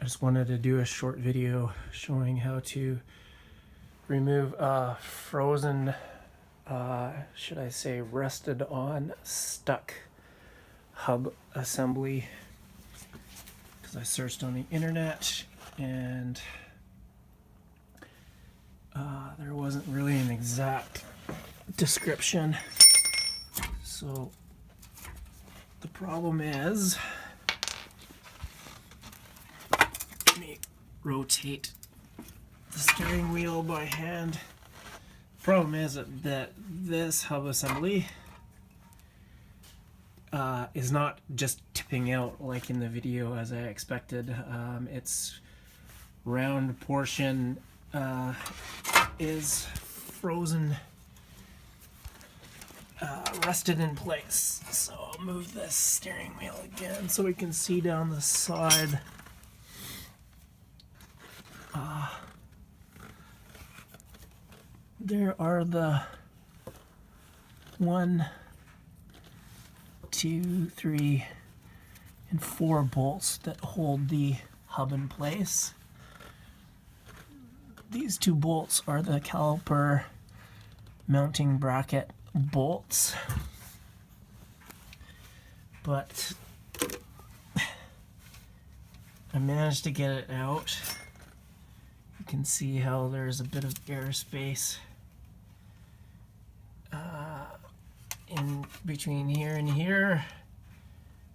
just wanted to do a short video showing how to remove a frozen, should I say rested on, stuck hub assembly, because I searched on the internet and there wasn't really an exact description. So the problem is, let me rotate the steering wheel by hand. Problem is that this hub assembly is not just tipping out like in the video as I expected. Its round portion is frozen, rested in place. So I'll move this steering wheel again so we can see down the side. There are the 1, 2, 3, and 4 bolts that hold the hub in place. These 2 bolts are the caliper mounting bracket bolts, but I managed to get it out. You can see how there's a bit of airspace in between here and here,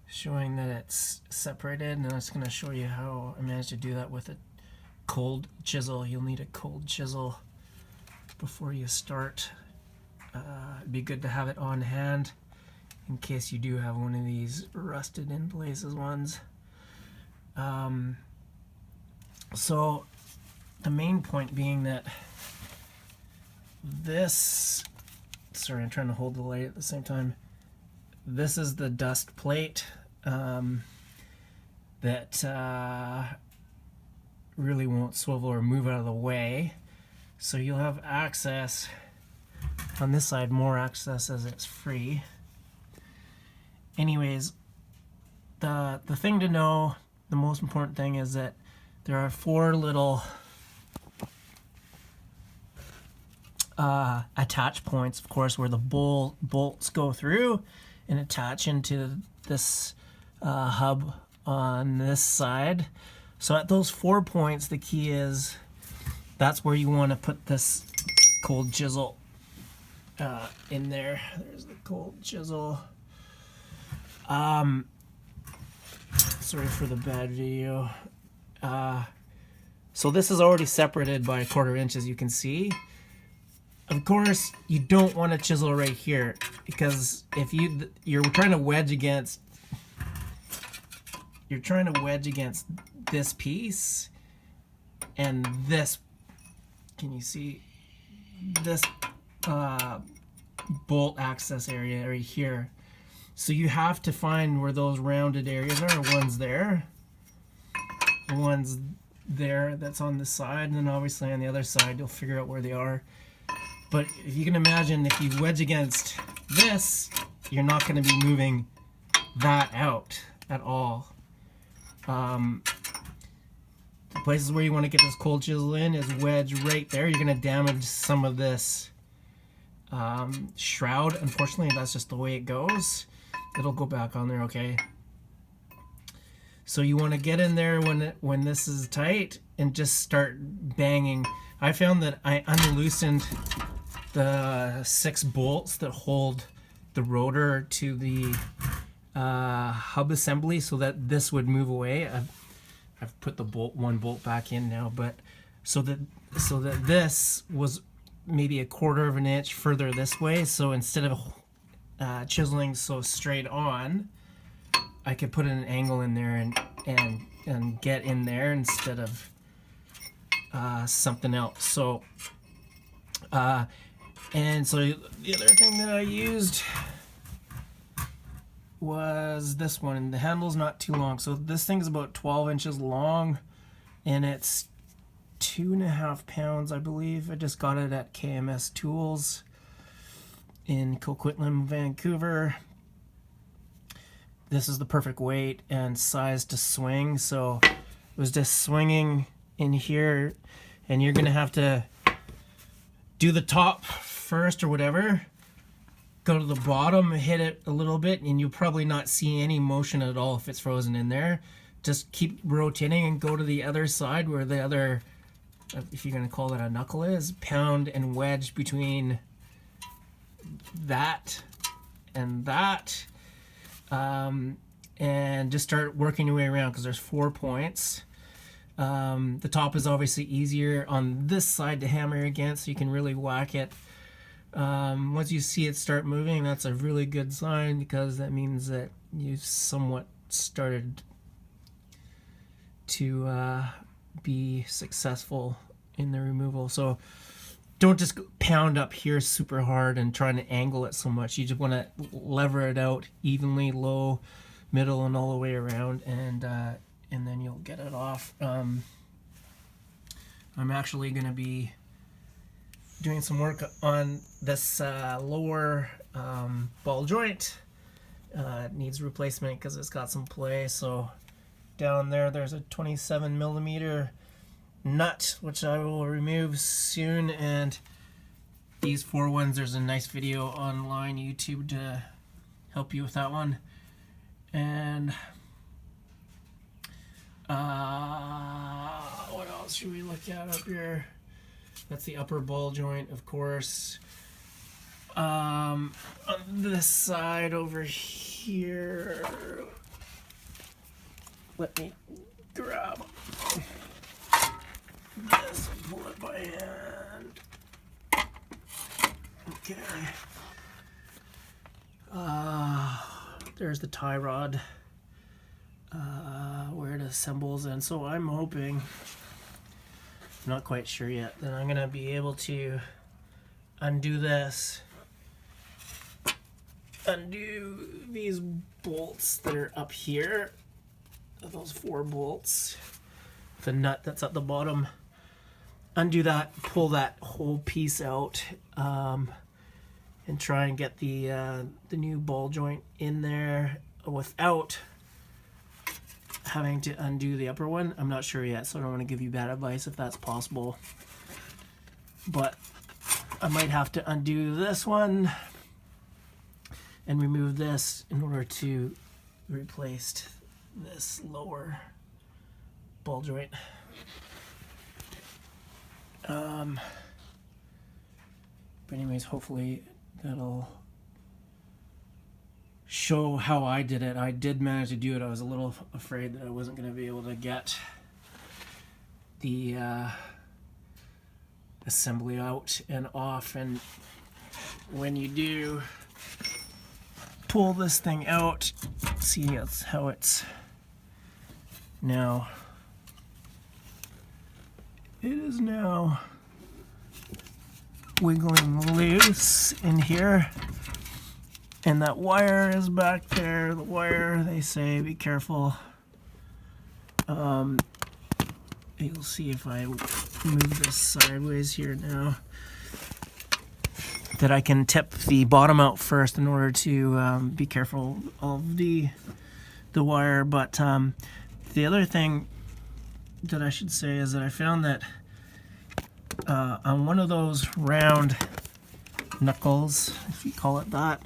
showing that it's separated, and I'm just going to show you how I managed to do that with a cold chisel. You'll need a cold chisel before you start. It'd be good to have it on hand in case you do have one of these rusted in places ones. So the main point being that this, sorry, I'm trying to hold the light at the same time. This is the dust plate that really won't swivel or move out of the way. So you'll have access on this side, more access as it's free. Anyways, the thing to know, the most important thing is that there are 4 little attach points, of course, where the bolts go through and attach into this hub on this side. So at those 4 points, the key is that's where you want to put this cold chisel in there. There's the cold chisel. Sorry for the bad video. So this is already separated by 1/4 inch, as you can see. Of course, you don't want to chisel right here, because if you're trying to wedge against this piece and this, can you see this bolt access area right here? So you have to find where those rounded areas are. One's there, one's there, that's on this side, and then obviously on the other side you'll figure out where they are. But if you can imagine, if you wedge against this, you're not going to be moving that out at all. The places where you want to get this cold chisel in is wedge right there. You're going to damage some of this shroud. Unfortunately, that's just the way it goes. It'll go back on there, okay? So you want to get in there when this is tight and just start banging. I found that I unloosened the 6 bolts that hold the rotor to the hub assembly so that this would move away. I've put the one bolt back in now, but so that this was maybe 1/4 inch further this way. So instead of chiseling so straight on, I could put an angle in there and get in there instead of something else. So and so the other thing that I used was this one. The handle's not too long, so this thing's about 12 inches long, and it's 2.5 pounds, I believe. I just got it at KMS Tools in Coquitlam, Vancouver. This is the perfect weight and size to swing, so was just swinging in here, and you're gonna have to do the top first or whatever, go to the bottom, hit it a little bit, and you'll probably not see any motion at all if it's frozen in there. Just keep rotating and go to the other side where the other, if you're gonna call it a knuckle, is. Pound and wedge between that and that, and just start working your way around, because there's 4 points. The top is obviously easier on this side to hammer against, so you can really whack it. Once you see it start moving, that's a really good sign, because that means that you've somewhat started to be successful in the removal. So don't just pound up here super hard and trying to angle it so much. You just want to lever it out evenly, low, middle, and all the way around, and then you'll get it off. I'm actually going to be doing some work on this lower ball joint. It needs replacement because it's got some play. So down there's a 27 millimeter nut, which I will remove soon, and these 4 ones, there's a nice video online, YouTube, to help you with that one. And what else should we look at up here? That's the upper ball joint, of course. On this side over here, let me grab this and pull it by hand. Okay. There's the tie rod where it assembles, and so I'm hoping, I'm not quite sure yet, that I'm gonna be able to undo this, undo these bolts that are up here, those 4 bolts, the nut that's at the bottom, undo that, pull that whole piece out, and try and get the new ball joint in there without having to undo the upper one. I'm not sure yet, so I don't want to give you bad advice if that's possible, but I might have to undo this one and remove this in order to replace this lower ball joint. But anyways, hopefully that'll show how I did it. I did manage to do it. I was a little afraid that I wasn't going to be able to get the assembly out and off, and when you do pull this thing out, see that's how it's now. It is now wiggling loose in here, and that wire is back there. The wire, they say, be careful. You'll see if I move this sideways here now, that I can tip the bottom out first in order to be careful of the wire. But the other thing that I should say is that I found that on one of those round knuckles, if you call it that,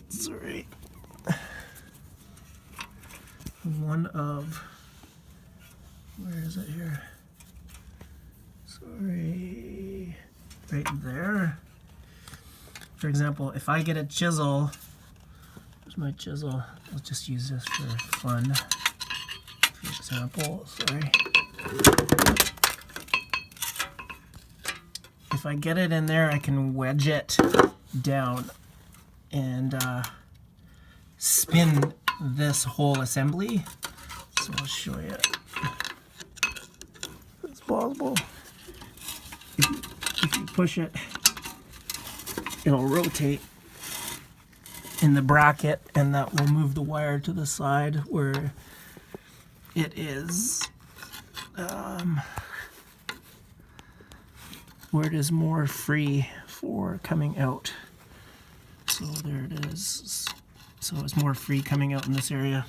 sorry, one of, where is it here? Sorry, right there. For example, if I get a chisel, where's my chisel? I'll just use this for fun. For example, sorry. If I get it in there, I can wedge it down and spin this whole assembly. So I'll show you. It's possible. If you push it, it'll rotate in the bracket, and that will move the wire to the side where it is more free for coming out. So there it is. So it's more free coming out in this area.